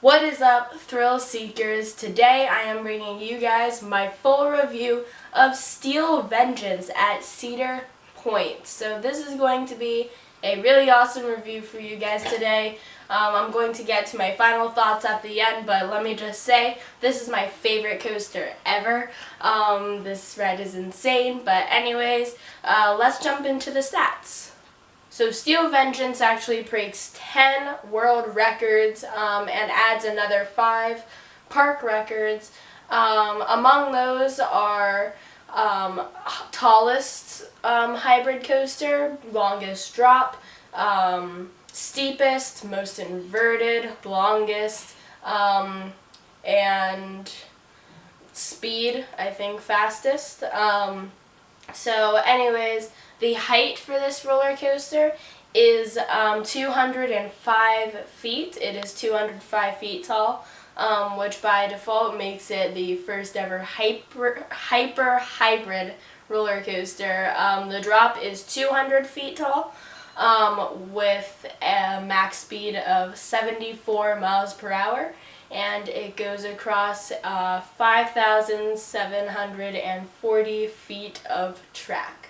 What is up, thrill seekers? Today I am bringing you guys my full review of Steel Vengeance at Cedar Point. So this is going to be a really awesome review for you guys today. I'm going to get to my final thoughts at the end, but let me just say, this is my favorite coaster ever. This ride is insane, but anyways, let's jump into the stats. So Steel Vengeance actually breaks 10 world records and adds another 5 park records. Among those are tallest hybrid coaster, longest drop, steepest, most inverted, longest, and speed, I think fastest. So anyways, the height for this roller coaster is 205 feet. It is 205 feet tall, which by default makes it the first ever hyper hybrid roller coaster. The drop is 200 feet tall, with a max speed of 74 miles per hour, and it goes across 5,740 feet of track.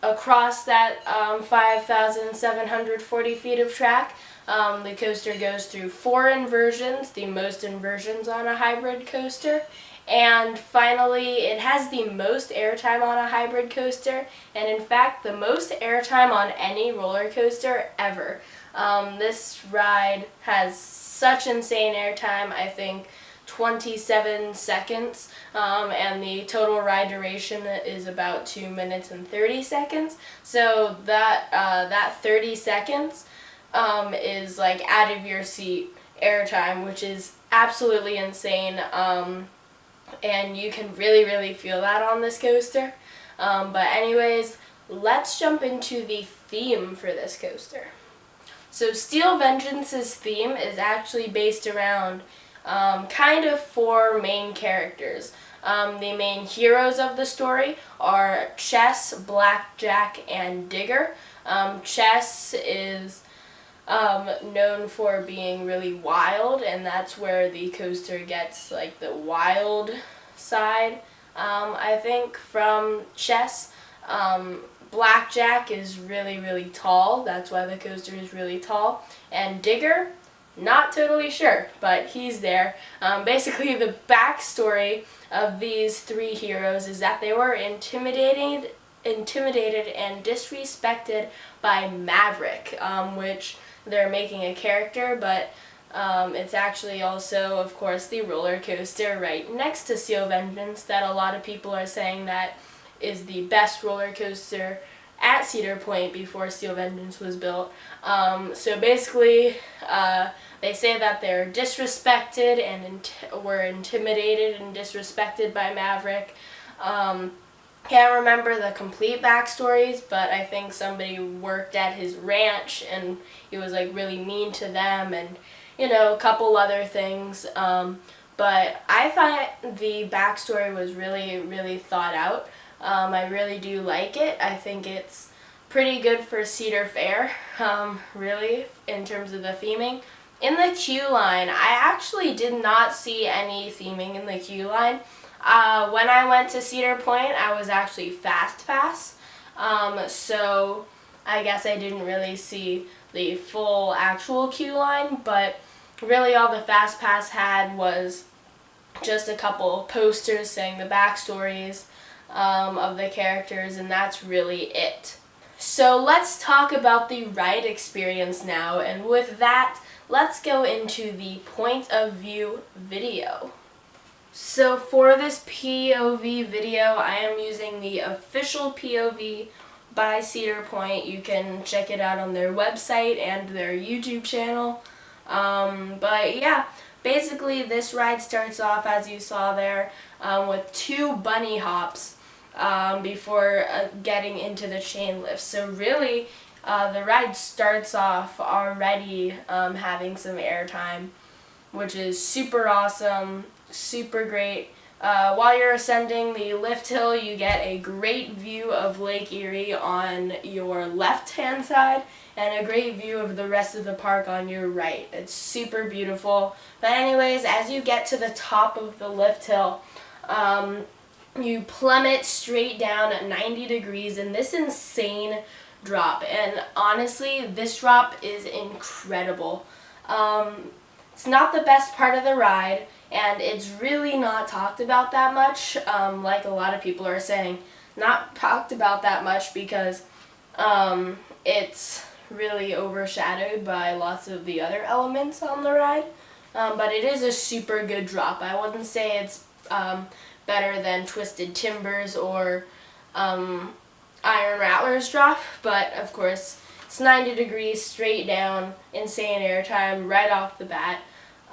Across that 5,740 feet of track, the coaster goes through 4 inversions, the most inversions on a hybrid coaster. And finally, it has the most airtime on a hybrid coaster, and in fact, the most airtime on any roller coaster ever. This ride has such insane airtime, I think 27 seconds, and the total ride duration is about 2 minutes and 30 seconds. So that 30 seconds is like out of your seat airtime, which is absolutely insane. And you can really feel that on this coaster. But anyways, let's jump into the theme for this coaster. So Steel Vengeance's theme is actually based around kind of 4 main characters. The main heroes of the story are Chess, Blackjack, and Digger. Chess is known for being really wild, and that's where the coaster gets like the wild side, I think, from Chess. Blackjack is really tall, that's why the coaster is really tall. And Digger, not totally sure, but he's there. Basically, the backstory of these 3 heroes is that they were intimidated and disrespected by Maverick, which they're making a character, but it's actually also, of course, the roller coaster right next to Steel Vengeance that a lot of people are saying that is the best roller coaster at Cedar Point before Steel Vengeance was built. So basically, they say that they're disrespected and were intimidated and disrespected by Maverick. Can't remember the complete backstories, but I think somebody worked at his ranch and he was like really mean to them, and you know, a couple other things. But I thought the backstory was really thought out. I really do like it. I think it's pretty good for Cedar Fair, really, in terms of the theming. In the queue line, I actually did not see any theming in the queue line. When I went to Cedar Point, I was actually Fast Pass, so I guess I didn't really see the full actual queue line, but really all the Fast Pass had was just a couple posters saying the backstories of the characters, and that's really it. So let's talk about the ride experience now, and with that, let's go into the point of view video. So for this POV video, I am using the official POV by Cedar Point. You can check it out on their website and their YouTube channel. But yeah, basically this ride starts off, as you saw there, with 2 bunny hops before getting into the chain lift. So really, the ride starts off already having some airtime, which is super awesome, super great. While you're ascending the lift hill, you get a great view of Lake Erie on your left-hand side and a great view of the rest of the park on your right. It's super beautiful. But anyways, as you get to the top of the lift hill, you plummet straight down at 90 degrees in this insane drop. And honestly, this drop is incredible. It's not the best part of the ride, and it's really not talked about that much, like a lot of people are saying. Not talked about that much because it's really overshadowed by lots of the other elements on the ride. But it is a super good drop. I wouldn't say it's better than Twisted Timbers or Iron Rattler's drop, but of course it's 90 degrees straight down, insane airtime right off the bat.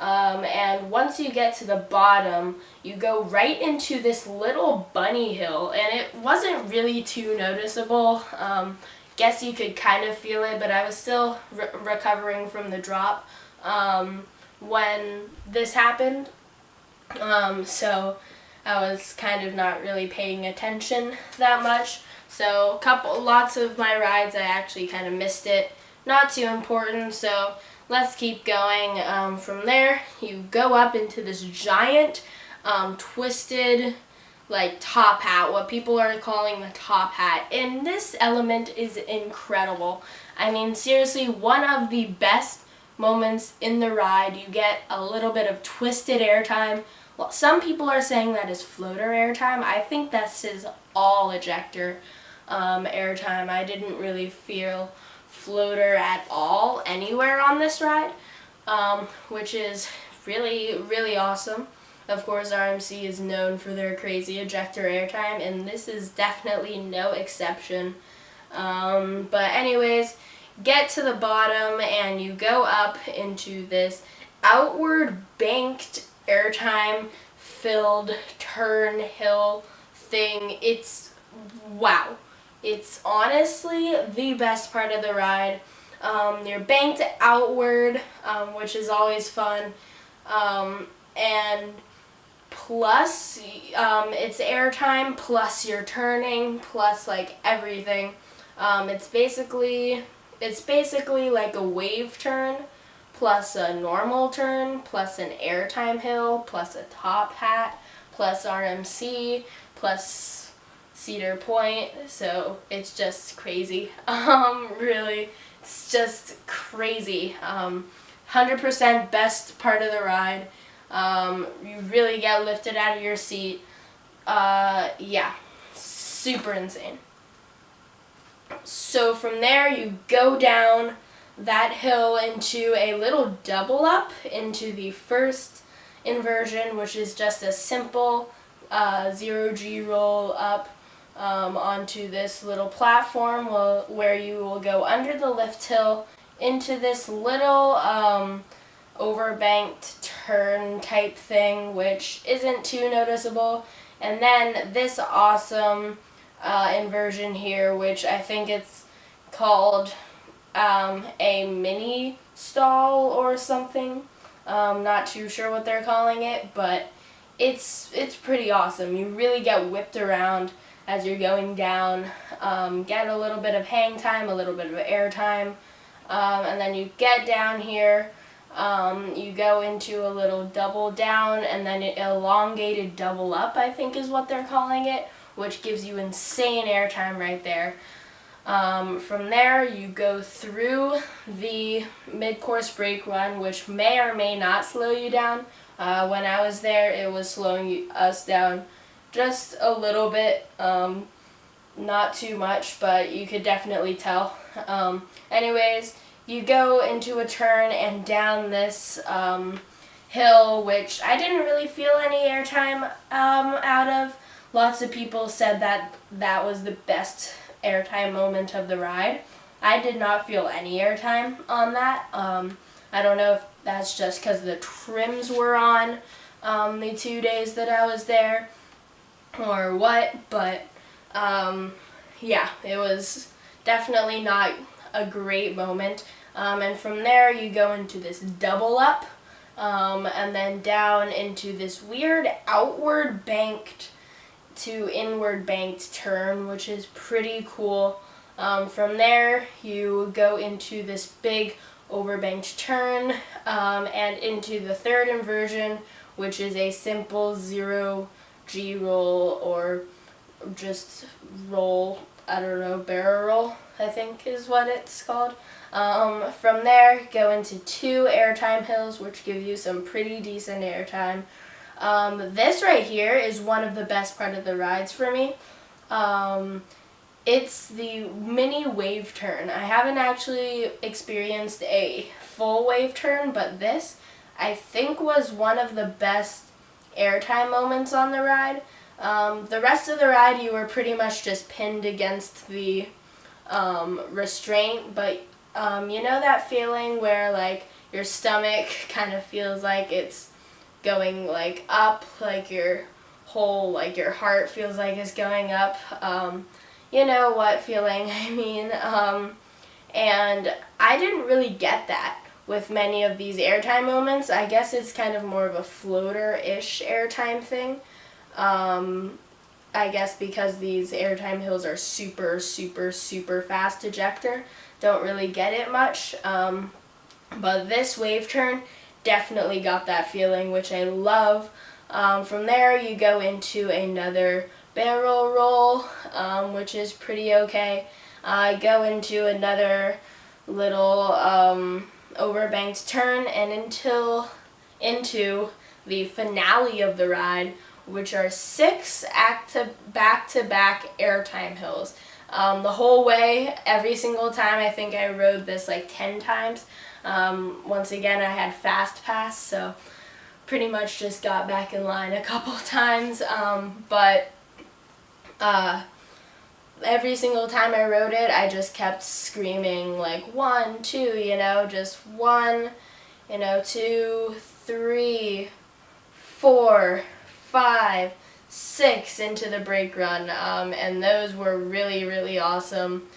And once you get to the bottom, you go right into this little bunny hill, and it wasn't really too noticeable. Guess you could kind of feel it, but I was still recovering from the drop when this happened. So I was kind of not really paying attention that much. So lots of my rides I actually kind of missed it. Not too important, so let's keep going. From there, you go up into this giant twisted like top hat, what people are calling the top hat. And this element is incredible. I mean, seriously, one of the best moments in the ride. You get a little bit of twisted airtime. Well, some people are saying that is floater airtime. I think this is all ejector airtime. I didn't really feel floater at all anywhere on this ride, which is really, really awesome. Of course, RMC is known for their crazy ejector airtime, and this is definitely no exception. But anyways, get to the bottom and you go up into this outward banked airtime filled turn hill thing. It's wow. It's honestly the best part of the ride. You're banked outward, which is always fun, and plus it's airtime, plus you're turning, plus like everything. It's basically like a wave turn, plus a normal turn, plus an airtime hill, plus a top hat, plus RMC, plus Cedar Point. So it's just crazy. Really, it's just crazy. 100% best part of the ride. You really get lifted out of your seat. Yeah, super insane. So from there you go down that hill into a little double up into the first inversion, which is just a simple 0G roll up onto this little platform where you will go under the lift hill into this little overbanked turn type thing, which isn't too noticeable. And then this awesome inversion here, which I think it's called a mini stall or something. Not too sure what they're calling it, but it's pretty awesome. You really get whipped around as you're going down, get a little bit of hang time, a little bit of air time, and then you get down here, you go into a little double down, and then an elongated double up, I think is what they're calling it, which gives you insane air time right there. From there, you go through the mid-course brake run, which may or may not slow you down. When I was there, it was slowing us down just a little bit, not too much, but you could definitely tell. Anyways, you go into a turn and down this hill, which I didn't really feel any airtime out of. Lots of people said that that was the best airtime moment of the ride. I did not feel any airtime on that. I don't know if that's just because the trims were on the 2 days that I was there or what, but yeah, it was definitely not a great moment. And from there you go into this double up and then down into this weird outward banked to inward banked turn, which is pretty cool. From there, you go into this big overbanked turn and into the third inversion, which is a simple 0G roll, or just roll, I don't know, barrel roll, I think is what it's called. From there, go into 2 airtime hills, which give you some pretty decent airtime. This right here is one of the best part of the rides for me. It's the mini wave turn. I haven't actually experienced a full wave turn, but this, I think, was one of the best airtime moments on the ride. The rest of the ride, you were pretty much just pinned against the restraint, but you know that feeling where like your stomach kind of feels like it's going like up, like your whole, like your heart feels like it's going up. You know what feeling I mean. And I didn't really get that with many of these airtime moments. I guess it's kind of more of a floater-ish airtime thing. I guess because these airtime hills are super, super, super fast ejector, don't really get it much. But this wave turn definitely got that feeling, which I love. From there, you go into another barrel roll, which is pretty okay. Go into another little overbanked turn and into the finale of the ride, which are 6 back-to-back airtime hills. The whole way, every single time, I think I rode this like 10 times. Once again, I had Fast Pass, so pretty much just got back in line a couple times. But every single time I rode it, I just kept screaming like 1, 2, you know, just 1, you know, 2, 3, 4, 5, 6 into the brake run, and those were really, really awesome.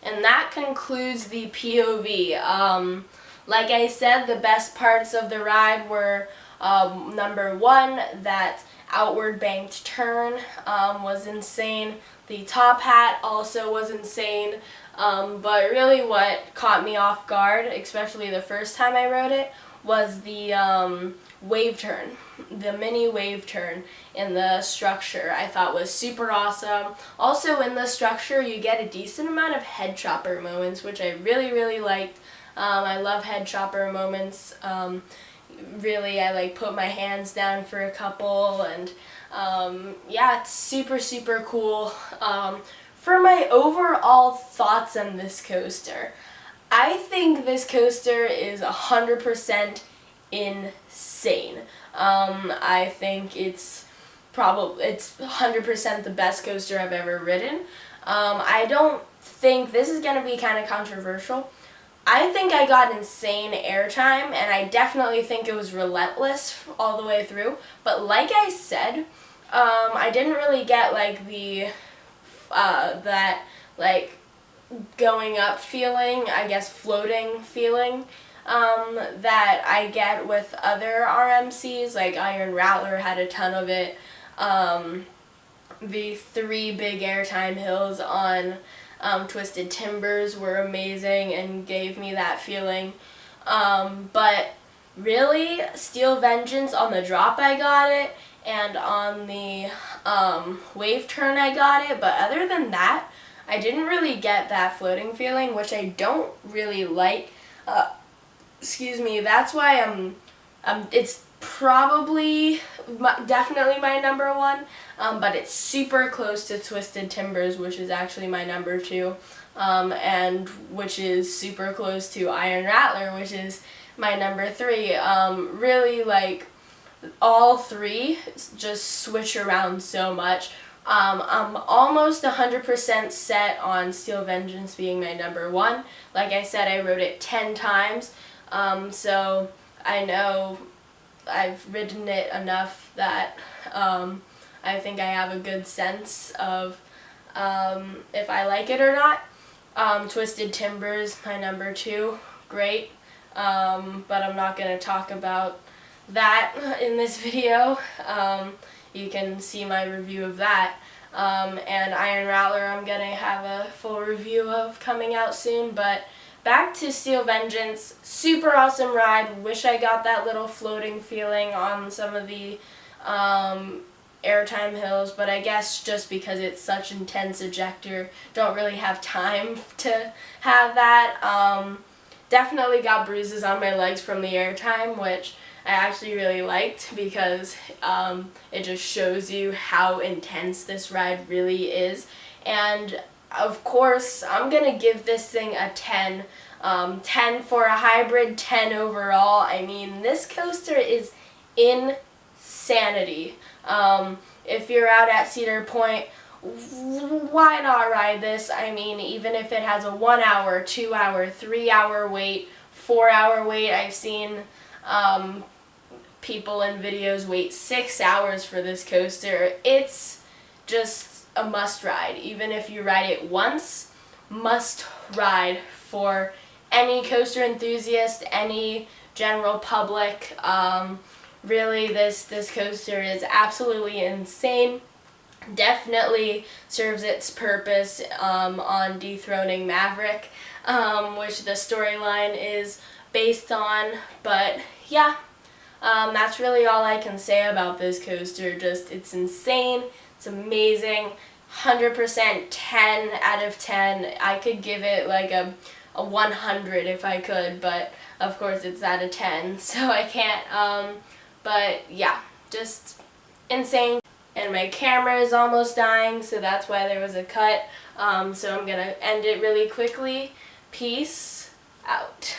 And that concludes the POV. Like I said, the best parts of the ride were number 1, that outward banked turn was insane. The top hat also was insane, but really what caught me off guard, especially the first time I rode it, was the wave turn, the mini wave turn in the structure. I thought was super awesome. Also in the structure, you get a decent amount of head chopper moments, which I really, really liked. I love head chopper moments. Really, I like put my hands down for a couple, and yeah, it's super, super cool. For my overall thoughts on this coaster, I think this coaster is 100% insane. I think it's 100% the best coaster I've ever ridden. I don't think, this is going to be kind of controversial, I think I got insane airtime, and I definitely think it was relentless all the way through. But like I said, I didn't really get like the that like going up feeling, I guess floating feeling that I get with other RMCs. Like Iron Rattler had a ton of it. The 3 big airtime hills on Twisted Timbers were amazing and gave me that feeling. But really, Steel Vengeance, on the drop I got it, and on the wave turn I got it, but other than that, I didn't really get that floating feeling, which I don't really like. Excuse me, that's why it's probably definitely my number 1, but it's super close to Twisted Timbers, which is actually my number 2, and which is super close to Iron Rattler, which is my number 3. Really, like, all 3 just switch around so much. I'm almost 100% set on Steel Vengeance being my number 1. Like I said, I rode it 10 times, so I know I've ridden it enough that I think I have a good sense of if I like it or not. Twisted Timbers, my number 2, great, but I'm not going to talk about that in this video. You can see my review of that. And Iron Rattler I'm going to have a full review of coming out soon. But back to Steel Vengeance, super awesome ride. Wish I got that little floating feeling on some of the airtime hills, but I guess just because it's such intense ejector, don't really have time to have that. Definitely got bruises on my legs from the airtime, which I actually really liked because it just shows you how intense this ride really is. And of course, I'm going to give this thing a 10. 10 for a hybrid, 10 overall. I mean, this coaster is insanity. If you're out at Cedar Point, why not ride this? I mean, even if it has a 1 hour, 2 hour, 3 hour wait, 4 hour wait, I've seen people in videos wait 6 hours for this coaster. It's just a must ride. Even if you ride it once, must ride for any coaster enthusiast, any general public. Really, this coaster is absolutely insane. Definitely serves its purpose on dethroning Maverick, which the storyline is based on. But yeah, that's really all I can say about this coaster. Just, it's insane, it's amazing, 100% 10 out of 10. I could give it like a 100 if I could, but of course it's at a 10, so I can't. But yeah, just insane. And my camera is almost dying, so that's why there was a cut. So I'm gonna end it really quickly. Peace out.